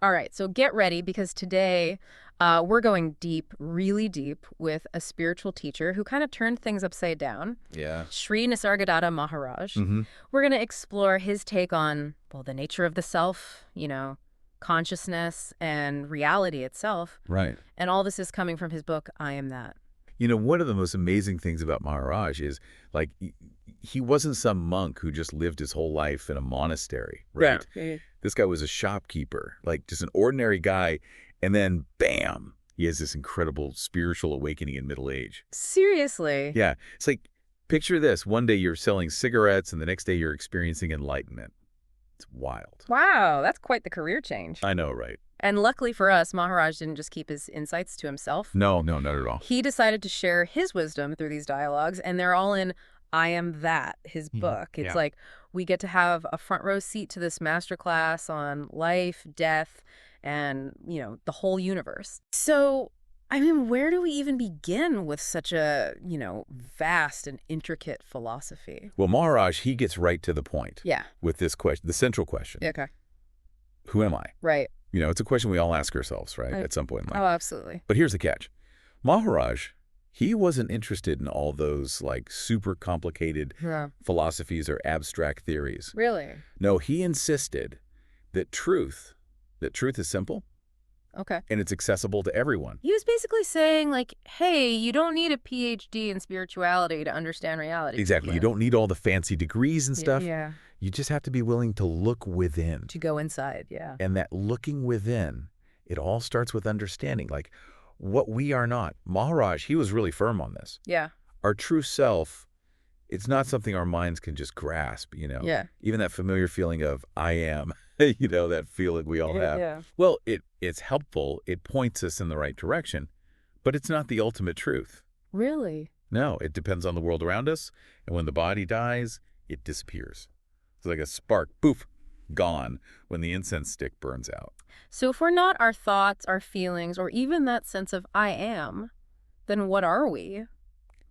All right, so get ready because today we're going deep, really deep, with a spiritual teacher who kind of turned things upside down, Yeah. Sri Nisargadatta Maharaj. Hmm. We're going to explore his take on, well, the nature of the self, consciousness and reality itself. Right. And all this is coming from his book, I Am That. One of the most amazing things about Maharaj is, like, he wasn't some monk who just lived his whole life in a monastery, right? Yeah. This guy was a shopkeeper, like just an ordinary guy, and then bam, he has this incredible spiritual awakening in middle age. Seriously. Yeah, it's like, picture this. One day you're selling cigarettes, and the next day you're experiencing enlightenment. It's wild. Wow, that's quite the career change. I know, right? And luckily for us, Maharaj didn't just keep his insights to himself. No, no, not at all. He decided to share his wisdom through these dialogues, and they're all in I Am That, his book. It's Yeah. like we get to have a front row seat to this masterclass on life, death, and, the whole universe. So, I mean, where do we even begin with such a, vast and intricate philosophy? Well, Maharaj, he gets right to the point Yeah. with this question, the central question. Okay. Who am I? Right. It's a question we all ask ourselves, right, at some point in life. Oh, absolutely. But here's the catch. Maharaj, he wasn't interested in all those, like, super complicated Yeah. philosophies or abstract theories. Really? No, he insisted that truth is simple Okay. and it's accessible to everyone. He was basically saying, like, hey, you don't need a PhD in spirituality to understand reality. Exactly. You don't need all the fancy degrees and stuff. Yeah. You just have to be willing to look within. To go inside, yeah. And that looking within, it all starts with understanding, like, what we are not. Maharaj, he was really firm on this. Yeah. Our true self, it's not something our minds can just grasp, Yeah. Even that familiar feeling of I am, that feeling we all have. Yeah. Well, it's helpful. It points us in the right direction, but it's not the ultimate truth. Really? No, it depends on the world around us. And when the body dies, it disappears. It's like a spark, poof, gone when the incense stick burns out. So if we're not our thoughts, our feelings, or even that sense of I am, then what are we?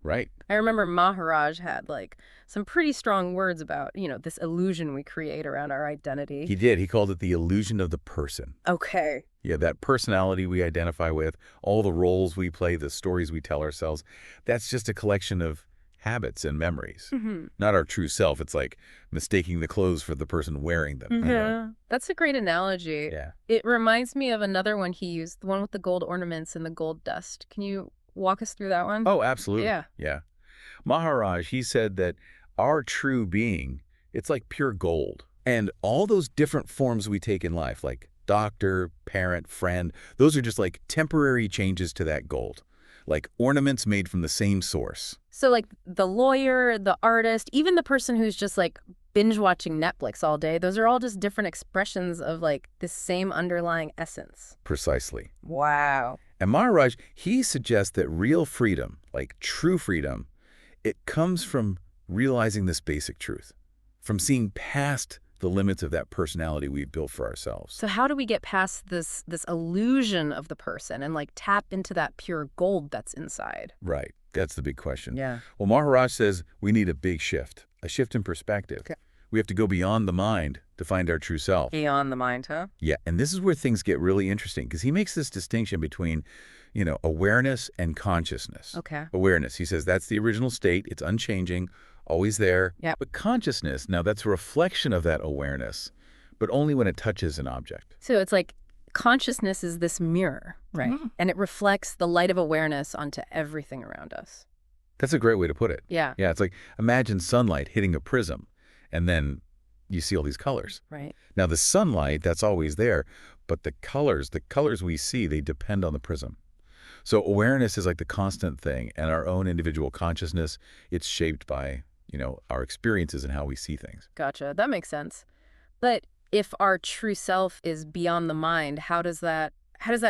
Right. I remember Maharaj had, like, some pretty strong words about, this illusion we create around our identity. He did. He called it the illusion of the person. Okay. Yeah, that personality we identify with, all the roles we play, the stories we tell ourselves, that's just a collection of habits and memories. Mm-hmm. Not our true self. It's like mistaking the clothes for the person wearing them. Yeah. That's a great analogy. Yeah. It reminds me of another one he used, the one with the gold ornaments and the gold dust. Can you walk us through that one? Oh, absolutely. Yeah. Yeah. Maharaj, he said that our true being, it's like pure gold. And all those different forms we take in life, like doctor, parent, friend, those are just like temporary changes to that gold, like ornaments made from the same source. So, like, the lawyer, the artist, even the person who's just, like, binge watching Netflix all day, those are all just different expressions of, like, this same underlying essence. Precisely. Wow. And Maharaj, he suggests that real freedom, like true freedom, it comes from realizing this basic truth, from seeing past the limits of that personality we've built for ourselves. So how do we get past this illusion of the person and, like, tap into that pure gold that's inside? Right. That's the big question. Yeah. Well, Maharaj says we need a big shift, a shift in perspective. Okay. We have to go beyond the mind to find our true self. Beyond the mind, huh? Yeah, and this is where things get really interesting because he makes this distinction between, awareness and consciousness. Okay. Awareness, he says that's the original state. It's unchanging, always there. Yeah. But consciousness, now that's a reflection of that awareness, but only when it touches an object. So it's like consciousness is this mirror, right? Mhm. And it reflects the light of awareness onto everything around us. That's a great way to put it. Yeah. Yeah, it's like imagine sunlight hitting a prism, and then you see all these colors. Right. Now, the sunlight, that's always there, but the colors we see, they depend on the prism. So awareness is like the constant thing, and our own individual consciousness, it's shaped by, our experiences and how we see things. Gotcha. That makes sense. But if our true self is beyond the mind, how does that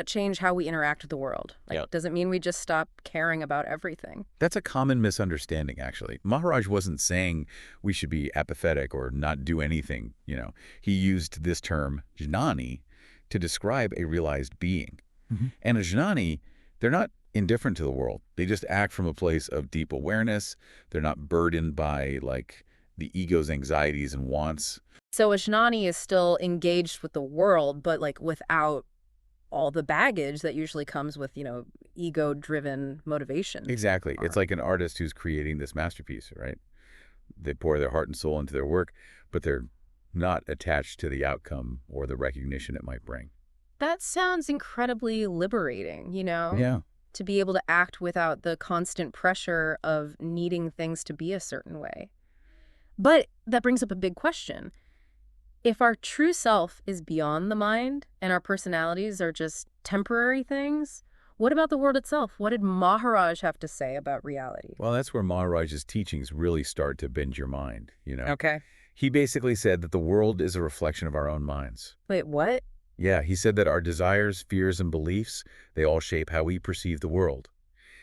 change how we interact with the world? Like, Yeah. does it mean we just stop caring about everything? That's a common misunderstanding, actually. Maharaj wasn't saying we should be apathetic or not do anything, He used this term, jnani, to describe a realized being. And a jnani, they're not indifferent to the world. They just act from a place of deep awareness. They're not burdened by, like, the ego's anxieties and wants. So Ashnani is still engaged with the world, but like without all the baggage that usually comes with, ego-driven motivation. Exactly. It's like an artist who's creating this masterpiece, right? They pour their heart and soul into their work, but they're not attached to the outcome or the recognition it might bring. That sounds incredibly liberating, Yeah. to be able to act without the constant pressure of needing things to be a certain way. But that brings up a big question. If our true self is beyond the mind and our personalities are just temporary things, what about the world itself? What did Maharaj have to say about reality? Well, that's where Maharaj's teachings really start to bend your mind. Okay. He basically said that the world is a reflection of our own minds. Wait, what? Yeah, he said that our desires, fears, and beliefs, they all shape how we perceive the world.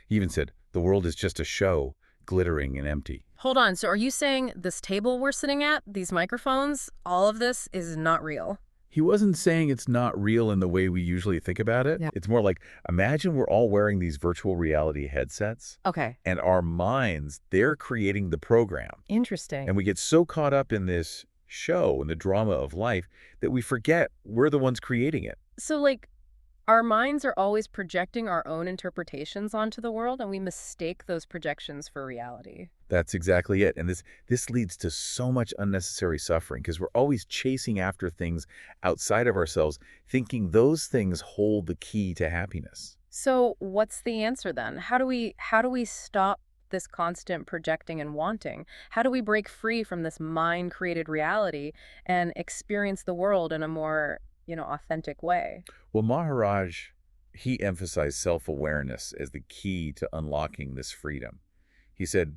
He even said the world is just a show, glittering and empty. Hold on. So are you saying this table we're sitting at, these microphones, all of this is not real? He wasn't saying it's not real in the way we usually think about it. Yeah. It's more like, imagine we're all wearing these virtual reality headsets, Okay. and our minds, they're creating the program. Interesting. And we get so caught up in this show and the drama of life that we forget we're the ones creating it. So, our minds are always projecting our own interpretations onto the world, and we mistake those projections for reality. That's exactly it. And this leads to so much unnecessary suffering because we're always chasing after things outside of ourselves, thinking those things hold the key to happiness. So what's the answer then? How do we stop this constant projecting and wanting? How do we break free from this mind-created reality and experience the world in a more, authentic way? Well, Maharaj, he emphasized self-awareness as the key to unlocking this freedom. He said,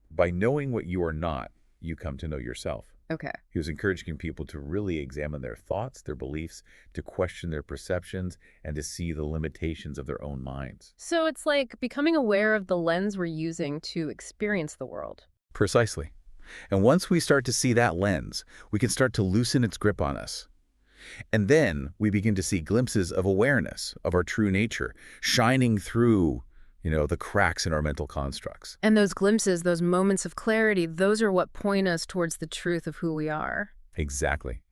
by knowing what you are not, you come to know yourself. Okay. He was encouraging people to really examine their thoughts, their beliefs, to question their perceptions, and to see the limitations of their own minds. So it's like becoming aware of the lens we're using to experience the world. Precisely. And once we start to see that lens, we can start to loosen its grip on us. And then we begin to see glimpses of awareness, of our true nature, shining through, the cracks in our mental constructs. And those glimpses, those moments of clarity, those are what point us towards the truth of who we are. Exactly.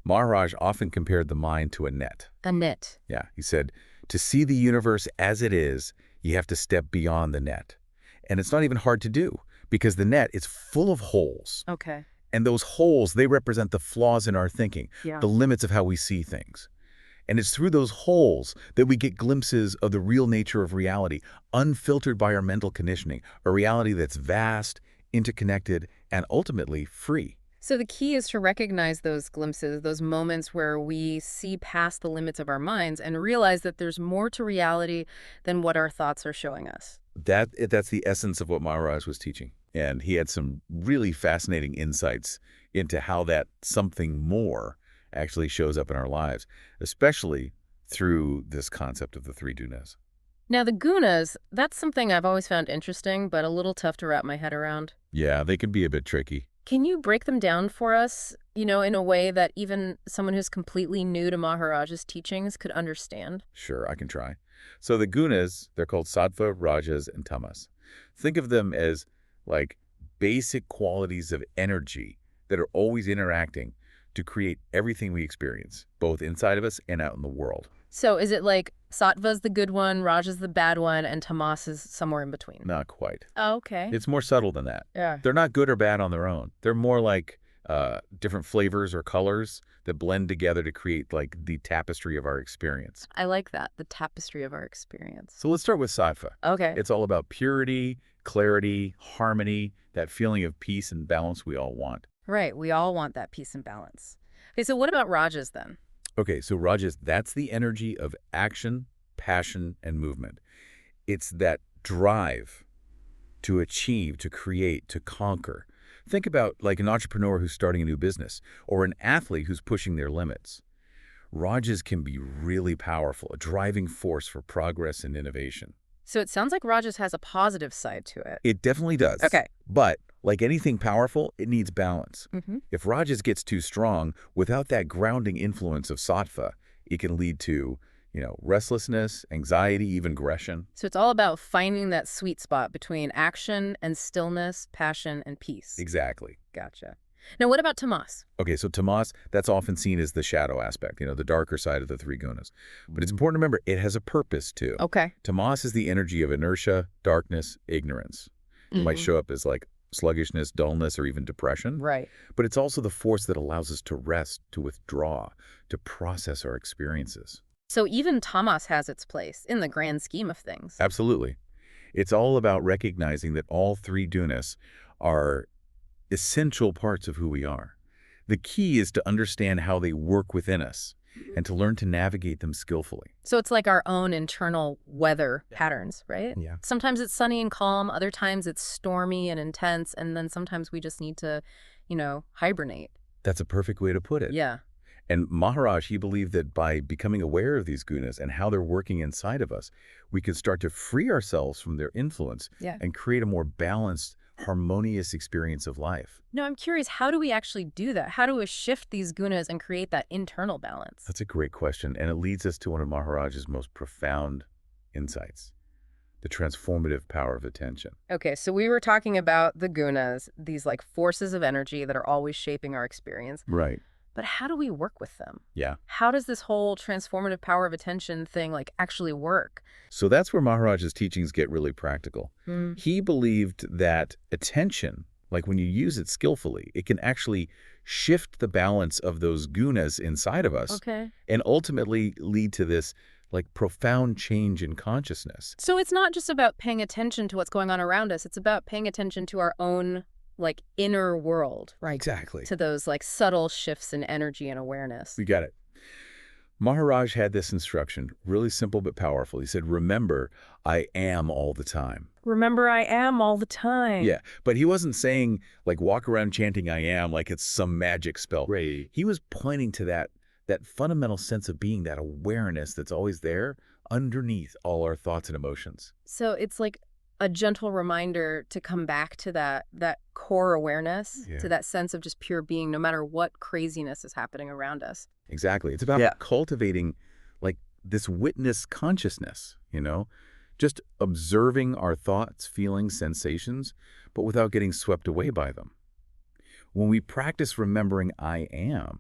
Maharaj often compared the mind to a net. A net. Yeah, he said, to see the universe as it is, you have to step beyond the net. And it's not even hard to do, because the net is full of holes. Okay. And those holes, they represent the flaws in our thinking, Yeah. the limits of how we see things. And it's through those holes that we get glimpses of the real nature of reality, unfiltered by our mental conditioning, a reality that's vast, interconnected, and ultimately free. So the key is to recognize those glimpses, those moments where we see past the limits of our minds and realize that there's more to reality than what our thoughts are showing us. That's the essence of what Maharaj was teaching. And he had some really fascinating insights into how that something more actually shows up in our lives, especially through this concept of the three gunas. Now, the gunas, that's something I've always found interesting, but a little tough to wrap my head around. Yeah, they can be a bit tricky. Can you break them down for us, in a way that even someone who's completely new to Maharaj's teachings could understand? Sure, I can try. So the gunas, they're called sattva, rajas, and tamas. Think of them as like basic qualities of energy that are always interacting to create everything we experience, both inside of us and out in the world. So is it like Sattva's the good one, Raja's the bad one, and Tamas is somewhere in between? Not quite. Oh, okay. It's more subtle than that. Yeah. They're not good or bad on their own. They're more like different flavors or colors that blend together to create like the tapestry of our experience. I like that, the tapestry of our experience. So let's start with sattva. Okay. It's all about purity, clarity, harmony, that feeling of peace and balance we all want. Right. We all want that peace and balance. Okay, so what about Rajas then? Okay, so rajas, that's the energy of action, passion, and movement. It's that drive to achieve, to create, to conquer. Think about like an entrepreneur who's starting a new business or an athlete who's pushing their limits. Rajas can be really powerful, a driving force for progress and innovation. So it sounds like Rajas has a positive side to it. It definitely does. Okay. But like anything powerful, it needs balance. Mm-hmm. If Rajas gets too strong, without that grounding influence of sattva, it can lead to, Restlessness, anxiety, even aggression. So it's all about finding that sweet spot between action and stillness, passion and peace. Exactly. Gotcha. Now, what about tamas? Okay, so tamas, that's often seen as the shadow aspect, the darker side of the three gunas. But it's important to remember it has a purpose too. Okay. Tamas is the energy of inertia, darkness, ignorance. It might show up as like sluggishness, dullness, or even depression. Right. But it's also the force that allows us to rest, to withdraw, to process our experiences. So even tamas has its place in the grand scheme of things. Absolutely. It's all about recognizing that all three gunas are essential parts of who we are. The key is to understand how they work within us and to learn to navigate them skillfully. So it's like our own internal weather patterns, right? Yeah. Sometimes it's sunny and calm, other times it's stormy and intense, and then sometimes we just need to, hibernate. That's a perfect way to put it. Yeah. And Maharaj, he believed that by becoming aware of these gunas and how they're working inside of us, we can start to free ourselves from their influence and create a more balanced, harmonious experience of life. No, I'm curious, how do we actually do that? How do we shift these gunas and create that internal balance? That's a great question, and it leads us to one of Maharaj's most profound insights, the transformative power of attention. Okay, so we were talking about the gunas, these like forces of energy that are always shaping our experience. Right. But how do we work with them? Yeah. How does this whole transformative power of attention thing actually work? So that's where Maharaj's teachings get really practical. He believed that attention, like when you use it skillfully, it can actually shift the balance of those gunas inside of us and ultimately lead to this profound change in consciousness. So it's not just about paying attention to what's going on around us. It's about paying attention to our own inner world. Right. Exactly. To those subtle shifts in energy and awareness. You got it. Maharaj had this instruction, really simple but powerful. He said, remember, I am all the time. Remember, I am all the time. Yeah, but he wasn't saying, walk around chanting I am like it's some magic spell. Right. He was pointing to that fundamental sense of being, that awareness that's always there underneath all our thoughts and emotions. So it's like a gentle reminder to come back to that core awareness, to that sense of just pure being, no matter what craziness is happening around us. Exactly. It's about cultivating this witness consciousness, just observing our thoughts, feelings, sensations, but without getting swept away by them. When we practice remembering I am,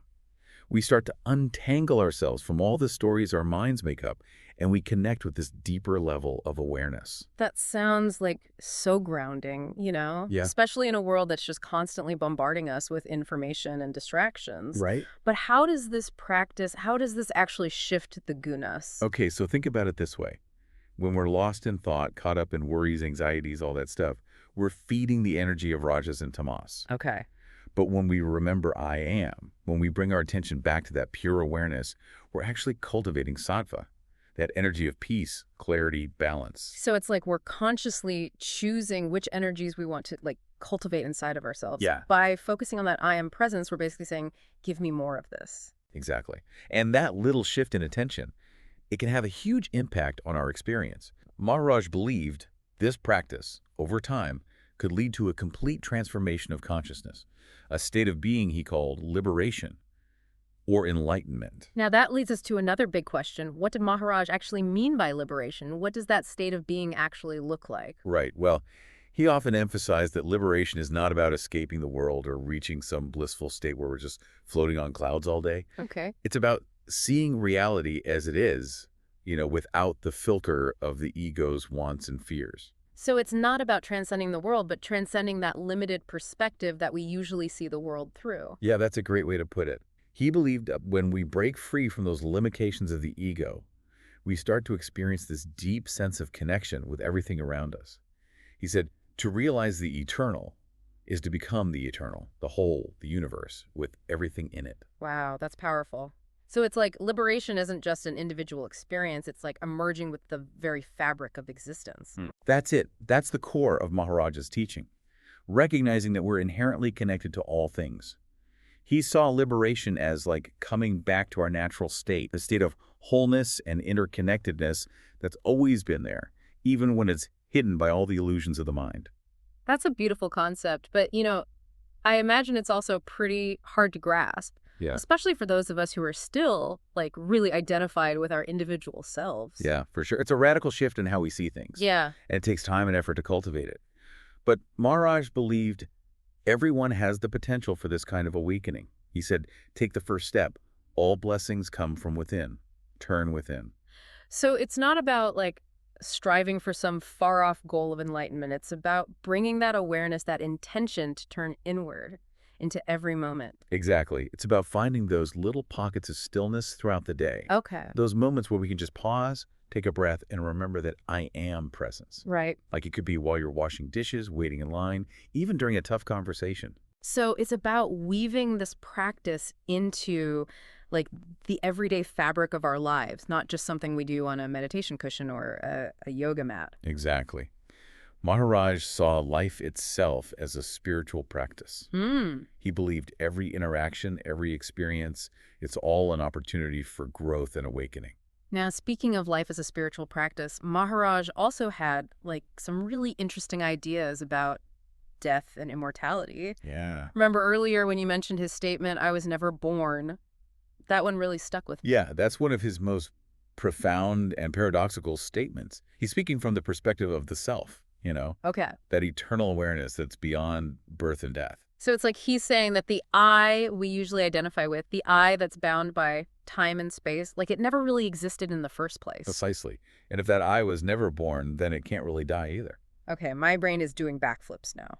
we start to untangle ourselves from all the stories our minds make up, and we connect with this deeper level of awareness. That sounds so grounding, Yeah. Especially in a world that's just constantly bombarding us with information and distractions. Right. But how does this actually shift the gunas? Okay, so think about it this way. When we're lost in thought, caught up in worries, anxieties, all that stuff, we're feeding the energy of rajas and tamas. Okay. But when we remember I am, when we bring our attention back to that pure awareness, we're actually cultivating sattva, that energy of peace, clarity, balance. So it's we're consciously choosing which energies we want to cultivate inside of ourselves. Yeah. By focusing on that I am presence, we're basically saying, give me more of this. Exactly. And that little shift in attention, it can have a huge impact on our experience. Maharaj believed this practice, over time, could lead to a complete transformation of consciousness, a state of being he called liberation or enlightenment. Now that leads us to another big question. What did Maharaj actually mean by liberation? What does that state of being actually look like? Right. Well, he often emphasized that liberation is not about escaping the world or reaching some blissful state where we're just floating on clouds all day. Okay. It's about seeing reality as it is, without the filter of the ego's wants and fears. So it's not about transcending the world, but transcending that limited perspective that we usually see the world through. Yeah, that's a great way to put it. He believed that when we break free from those limitations of the ego, we start to experience this deep sense of connection with everything around us. He said, to realize the eternal is to become the eternal, the whole, the universe, with everything in it. Wow, that's powerful. So it's liberation isn't just an individual experience, it's emerging with the very fabric of existence. That's it. That's the core of Maharaj's teaching, recognizing that we're inherently connected to all things. He saw liberation as coming back to our natural state, a state of wholeness and interconnectedness that's always been there, even when it's hidden by all the illusions of the mind. That's a beautiful concept, but I imagine it's also pretty hard to grasp. Yeah. especially for those of us who are still, like, really identified with our individual selves. Yeah, for sure. It's a radical shift in how we see things. Yeah. And it takes time and effort to cultivate it. But Maharaj believed everyone has the potential for this kind of awakening. He said, take the first step. All blessings come from within. Turn within. So it's not about, like, striving for some far-off goal of enlightenment. It's about bringing that awareness, that intention to turn inward into every moment. Exactly. It's about finding those little pockets of stillness throughout the day. Okay. Those moments where we can just pause, take a breath, and remember that I am presence. Right. Like it could be while you're washing dishes, waiting in line, even during a tough conversation. So it's about weaving this practice into, like, the everyday fabric of our lives, not just something we do on a meditation cushion or a yoga mat. Exactly. Maharaj saw life itself as a spiritual practice. He believed every interaction, every experience, it's all an opportunity for growth and awakening. Now, speaking of life as a spiritual practice, Maharaj also had, like, some really interesting ideas about death and immortality. Yeah. Remember earlier when you mentioned his statement, I was never born? That one really stuck with me. Yeah, that's one of his most profound and paradoxical statements. He's speaking from the perspective of the self, Okay. that eternal awareness that's beyond birth and death. So it's like he's saying that the I we usually identify with, the I that's bound by time and space, like it never really existed in the first place. Precisely. And if that I was never born, then it can't really die either. Okay, my brain is doing backflips now.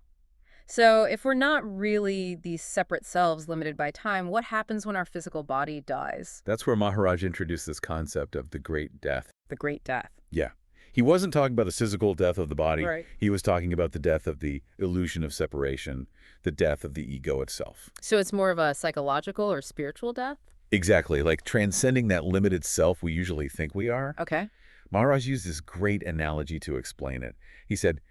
So if we're not really these separate selves limited by time, what happens when our physical body dies? That's where Maharaj introduced this concept of the great death. The great death. Yeah. He wasn't talking about the physical death of the body. Right. He was talking about the death of the illusion of separation, the death of the ego itself. So it's more of a psychological or spiritual death? Exactly, like transcending that limited self we usually think we are. Okay. Maharaj used this great analogy to explain it. He said,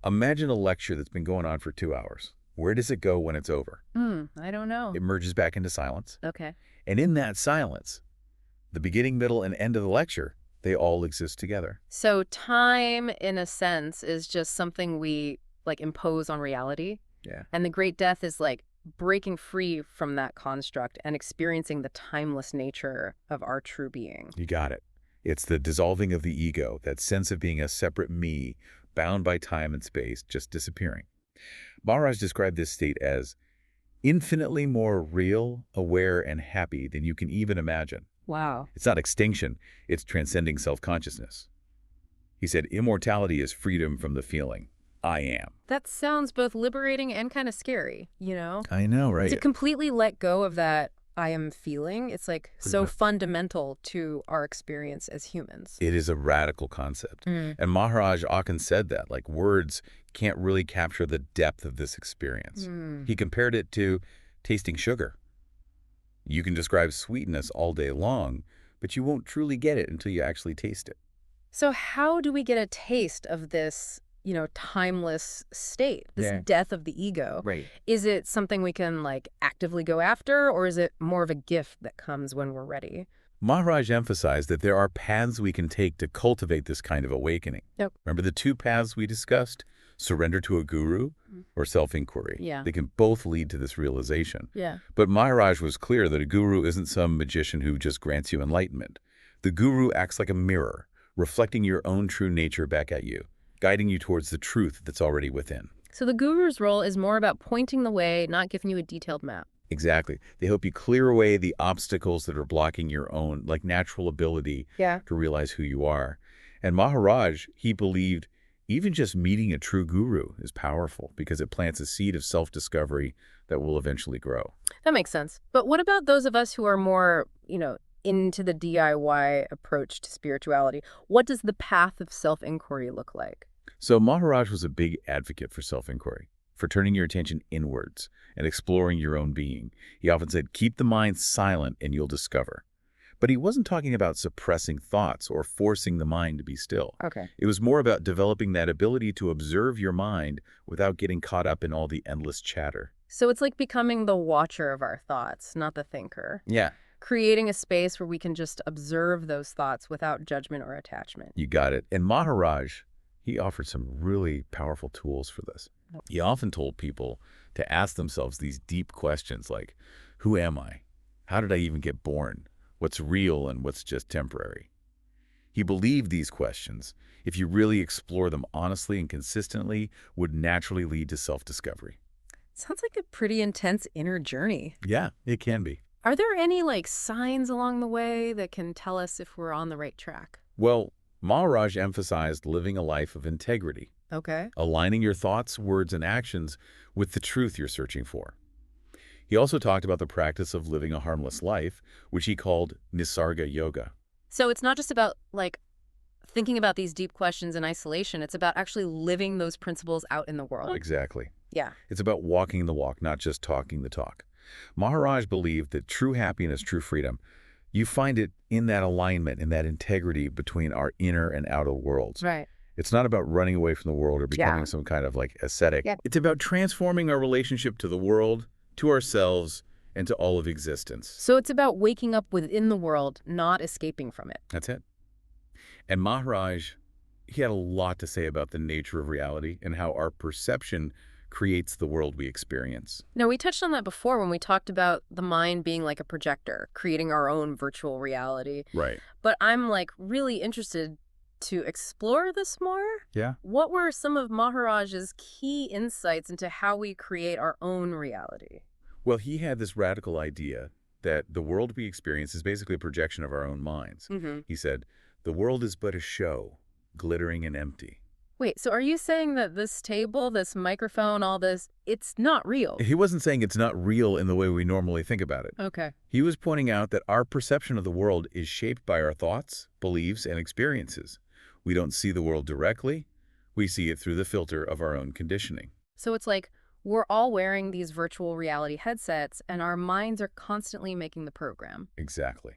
imagine a lecture that's been going on for 2 hours. Where does it go when it's over? I don't know. It merges back into silence. Okay. And in that silence, the beginning, middle, and end of the lecture, they all exist together. So time, in a sense, is just something we, like, impose on reality. Yeah. And the great death is, like, breaking free from that construct and experiencing the timeless nature of our true being. You got it. It's the dissolving of the ego, that sense of being a separate me, bound by time and space, just disappearing. Maharaj described this state as infinitely more real, aware, and happy than you can even imagine. Wow. It's not extinction, it's transcending self-consciousness. He said immortality is freedom from the feeling, I am. That sounds both liberating and kind of scary, you know? I know, right? To completely let go of that I am feeling, it's like so fundamental to our experience as humans. It is a radical concept. And Maharaj often said that, like words can't really capture the depth of this experience. He compared it to tasting sugar. You can describe sweetness all day long, but you won't truly get it until you actually taste it. So how do we get a taste of this, timeless state, this death of the ego? Right. Is it something we can, like, actively go after, or is it more of a gift that comes when we're ready? Maharaj emphasized that there are paths we can take to cultivate this kind of awakening. Yep. Remember the two paths we discussed? Surrender to a guru or self-inquiry. Yeah. They can both lead to this realization. Yeah. But Maharaj was clear that a guru isn't some magician who just grants you enlightenment. The guru acts like a mirror, reflecting your own true nature back at you, guiding you towards the truth that's already within. So the guru's role is more about pointing the way, not giving you a detailed map. Exactly. They help you clear away the obstacles that are blocking your own, like, natural ability to realize who you are. And Maharaj, he believed even just meeting a true guru is powerful because it plants a seed of self-discovery that will eventually grow. That makes sense. But what about those of us who are more, into the DIY approach to spirituality? What does the path of self-inquiry look like? So Maharaj was a big advocate for self-inquiry, for turning your attention inwards and exploring your own being. He often said, keep the mind silent and you'll discover. But he wasn't talking about suppressing thoughts or forcing the mind to be still. Okay. It was more about developing that ability to observe your mind without getting caught up in all the endless chatter. So it's like becoming the watcher of our thoughts, not the thinker. Yeah. Creating a space where we can just observe those thoughts without judgment or attachment. You got it. And Maharaj, he offered some really powerful tools for this. He often told people to ask themselves these deep questions like, who am I? How did I even get born? What's real and what's just temporary? He believed these questions, if you really explore them honestly and consistently, would naturally lead to self-discovery. Sounds like a pretty intense inner journey. Yeah, it can be. Are there any, like, signs along the way that can tell us if we're on the right track? Well, Maharaj emphasized living a life of integrity, Okay. aligning your thoughts, words, and actions with the truth you're searching for. He also talked about the practice of living a harmless life, which he called Nisarga Yoga. So it's not just about, like, thinking about these deep questions in isolation. It's about actually living those principles out in the world. Exactly. Yeah. It's about walking the walk, not just talking the talk. Maharaj believed that true happiness, true freedom, you find it in that alignment, in that integrity between our inner and outer worlds. Right. It's not about running away from the world or becoming some kind of like ascetic. Yeah. It's about transforming our relationship to the world, to ourselves, and to all of existence. So it's about waking up within the world, not escaping from it. That's it. And Maharaj, he had a lot to say about the nature of reality and how our perception creates the world we experience. Now, we touched on that before when we talked about the mind being like a projector, creating our own virtual reality. Right. But I'm, like, really interested to explore this more. Yeah. What were some of Maharaj's key insights into how we create our own reality? Well, he had this radical idea that the world we experience is basically a projection of our own minds. Mm-hmm. He said, the world is but a show, glittering and empty. Wait, so are you saying that this table, this microphone, all this, it's not real? He wasn't saying it's not real in the way we normally think about it. Okay. He was pointing out that our perception of the world is shaped by our thoughts, beliefs, and experiences. We don't see the world directly. We see it through the filter of our own conditioning. So it's like we're all wearing these virtual reality headsets and our minds are constantly making the program. Exactly.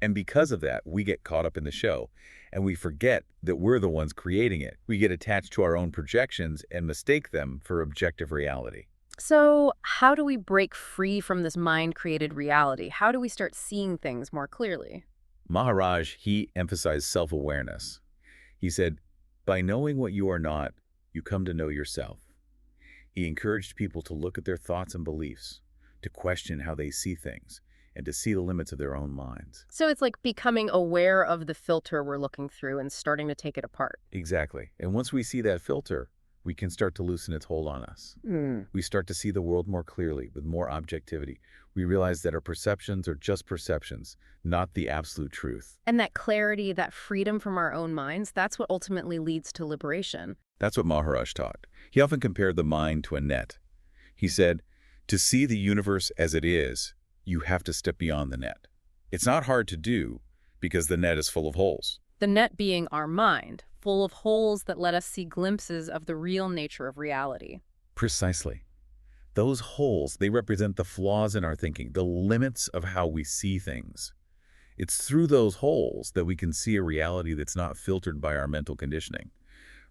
And because of that, we get caught up in the show, and we forget that we're the ones creating it. We get attached to our own projections and mistake them for objective reality. So how do we break free from this mind-created reality? How do we start seeing things more clearly? Maharaj, he emphasized self-awareness. He said, by knowing what you are not, you come to know yourself. He encouraged people to look at their thoughts and beliefs, to question how they see things, and to see the limits of their own minds. So it's like becoming aware of the filter we're looking through and starting to take it apart. Exactly. And once we see that filter, we can start to loosen its hold on us. We start to see the world more clearly, with more objectivity. We realize that our perceptions are just perceptions, not the absolute truth. And that clarity, that freedom from our own minds, that's what ultimately leads to liberation. That's what Maharaj taught. He often compared the mind to a net. He said, to see the universe as it is, you have to step beyond the net. It's not hard to do because the net is full of holes. The net being our mind, full of holes that let us see glimpses of the real nature of reality. Precisely. Those holes, they represent the flaws in our thinking, the limits of how we see things. It's through those holes that we can see a reality that's not filtered by our mental conditioning.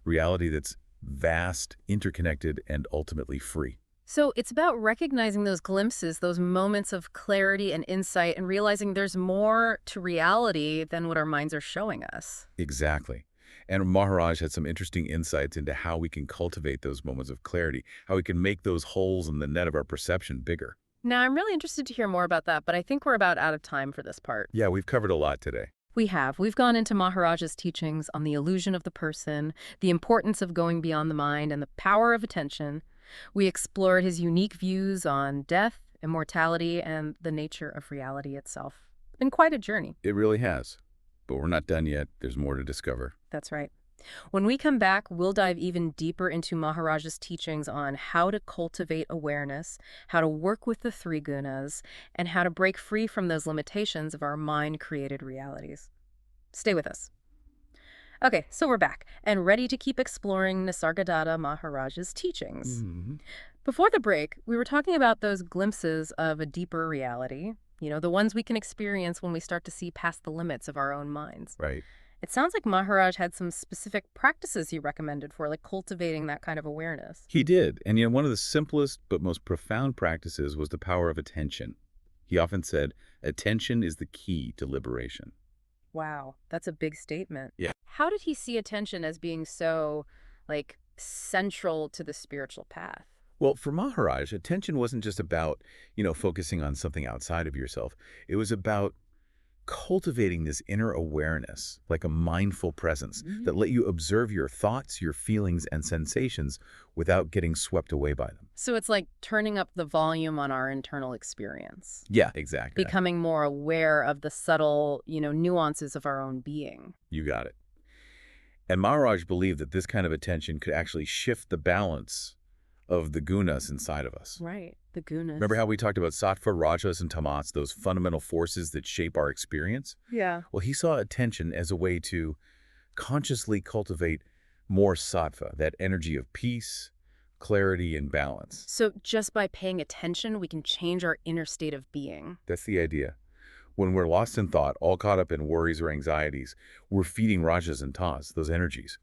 Reality that's vast, interconnected, and ultimately free. So it's about recognizing those glimpses, those moments of clarity and insight, and realizing there's more to reality than what our minds are showing us. Exactly. And Maharaj had some interesting insights into how we can cultivate those moments of clarity, how we can make those holes in the net of our perception bigger. Now, I'm really interested to hear more about that, but I think we're about out of time for this part. Yeah, we've covered a lot today. We have. We've gone into Maharaj's teachings on the illusion of the person, the importance of going beyond the mind, and the power of attention. We explored his unique views on death, immortality, and the nature of reality itself. It's been quite a journey. It really has. But we're not done yet. There's more to discover. That's right. When we come back, we'll dive even deeper into Maharaj's teachings on how to cultivate awareness, how to work with the three gunas, and how to break free from those limitations of our mind-created realities. Stay with us. Okay, so we're back and ready to keep exploring Nisargadatta Maharaj's teachings. Before the break, we were talking about those glimpses of a deeper reality, the ones we can experience when we start to see past the limits of our own minds. Right. It sounds like Maharaj had some specific practices he recommended for, like, cultivating that kind of awareness. He did. And one of the simplest but most profound practices was the power of attention. He often said, attention is the key to liberation. Wow, that's a big statement. Yeah. How did he see attention as being so, like, central to the spiritual path? Well, for Maharaj, attention wasn't just about, focusing on something outside of yourself. It was about cultivating this inner awareness, like a mindful presence that let you observe your thoughts, your feelings, and sensations without getting swept away by them. So it's like turning up the volume on our internal experience, Yeah, exactly. becoming more aware of the subtle, nuances of our own being. You got it. And Maharaj believed that this kind of attention could actually shift the balance of the gunas inside of us. Right, the gunas. Remember how we talked about sattva, rajas, and tamas, those fundamental forces that shape our experience? Yeah. Well, he saw attention as a way to consciously cultivate more sattva, that energy of peace, clarity, and balance. So just by paying attention, we can change our inner state of being. That's the idea. When we're lost in thought, all caught up in worries or anxieties, we're feeding rajas and tas, those energies.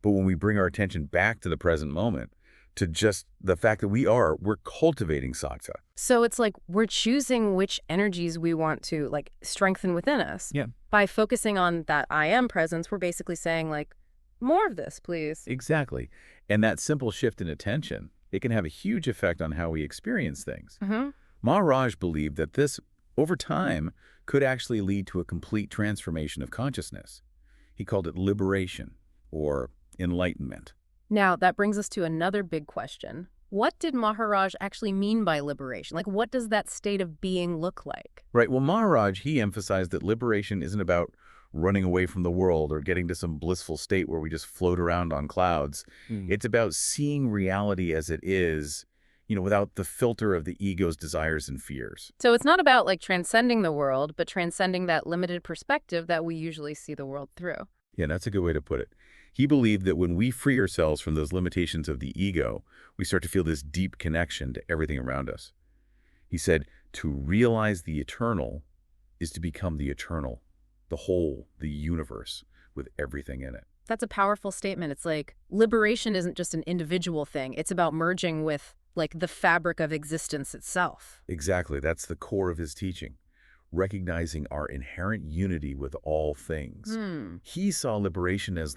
But when we bring our attention back to the present moment, to just the fact that we're cultivating sattva. So it's like we're choosing which energies we want to strengthen within us. Yeah. By focusing on that I am presence, we're basically saying more of this, please. Exactly. And that simple shift in attention, it can have a huge effect on how we experience things. Maharaj believed that this, over time, could actually lead to a complete transformation of consciousness. He called it liberation or enlightenment. Now, that brings us to another big question. What did Maharaj actually mean by liberation? What does that state of being look like? Right. Well, Maharaj, he emphasized that liberation isn't about running away from the world or getting to some blissful state where we just float around on clouds. It's about seeing reality as it is, without the filter of the ego's desires and fears. So it's not about transcending the world, but transcending that limited perspective that we usually see the world through. Yeah, that's a good way to put it. He believed that when we free ourselves from those limitations of the ego, we start to feel this deep connection to everything around us. He said, to realize the eternal is to become the eternal, the whole, the universe, with everything in it. That's a powerful statement. It's like liberation isn't just an individual thing. It's about merging with the fabric of existence itself. Exactly. That's the core of his teaching. Recognizing our inherent unity with all things. He saw liberation as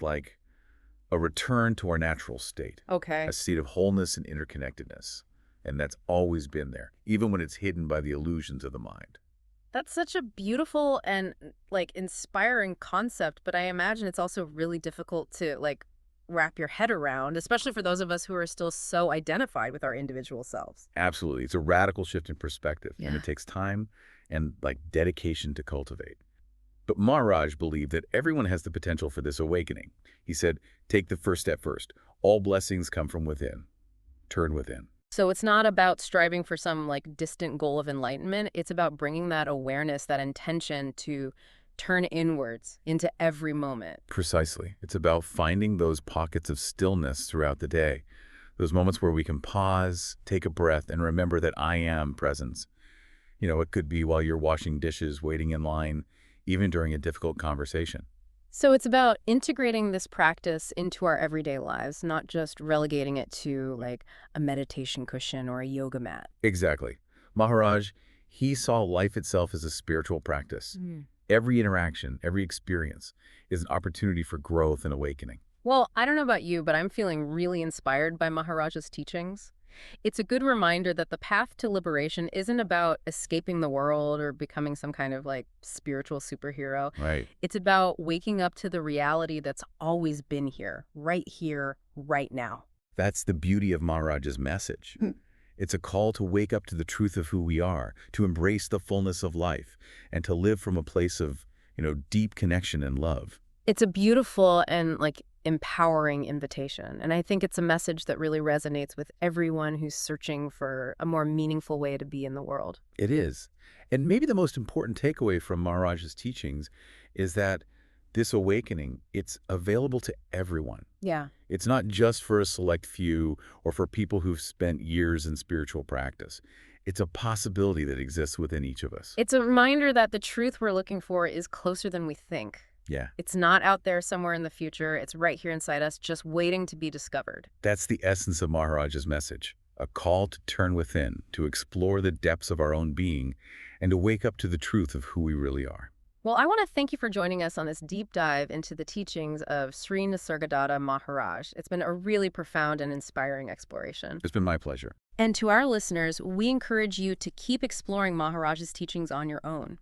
a return to our natural state. Okay. A state of wholeness and interconnectedness. And that's always been there, even when it's hidden by the illusions of the mind. That's such a beautiful and inspiring concept, but I imagine it's also really difficult to wrap your head around, especially for those of us who are still so identified with our individual selves. Absolutely. It's a radical shift in perspective, Yeah. and it takes time and dedication to cultivate. But Maharaj believed that everyone has the potential for this awakening. He said, take the first step first. All blessings come from within. Turn within. So it's not about striving for some distant goal of enlightenment. It's about bringing that awareness, that intention to turn inwards into every moment. Precisely. It's about finding those pockets of stillness throughout the day. Those moments where we can pause, take a breath, and remember that I am presence. It could be while you're washing dishes, waiting in line, even during a difficult conversation. So it's about integrating this practice into our everyday lives, not just relegating it to a meditation cushion or a yoga mat. Exactly. Maharaj, he saw life itself as a spiritual practice. Every interaction, every experience is an opportunity for growth and awakening. Well, I don't know about you, but I'm feeling really inspired by Maharaj's teachings. It's a good reminder that the path to liberation isn't about escaping the world or becoming some kind of spiritual superhero. Right. It's about waking up to the reality that's always been here, right now. That's the beauty of Maharaj's message. It's a call to wake up to the truth of who we are, to embrace the fullness of life, and to live from a place of, deep connection and love. It's a beautiful and empowering invitation. And I think it's a message that really resonates with everyone who's searching for a more meaningful way to be in the world. It is. And maybe the most important takeaway from Maharaj's teachings is that this awakening, it's available to everyone. Yeah. It's not just for a select few or for people who've spent years in spiritual practice. It's a possibility that exists within each of us. It's a reminder that the truth we're looking for is closer than we think. Yeah. It's not out there somewhere in the future. It's right here inside us, just waiting to be discovered. That's the essence of Maharaj's message, a call to turn within, to explore the depths of our own being, and to wake up to the truth of who we really are. Well, I want to thank you for joining us on this deep dive into the teachings of Sri Nisargadatta Maharaj. It's been a really profound and inspiring exploration. It's been my pleasure. And to our listeners, we encourage you to keep exploring Maharaj's teachings on your own.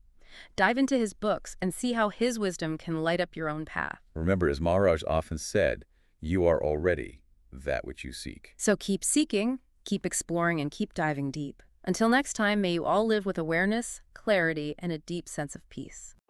Dive into his books and see how his wisdom can light up your own path. Remember, as Maharaj often said, you are already that which you seek. So keep seeking, keep exploring, and keep diving deep. Until next time, may you all live with awareness, clarity, and a deep sense of peace.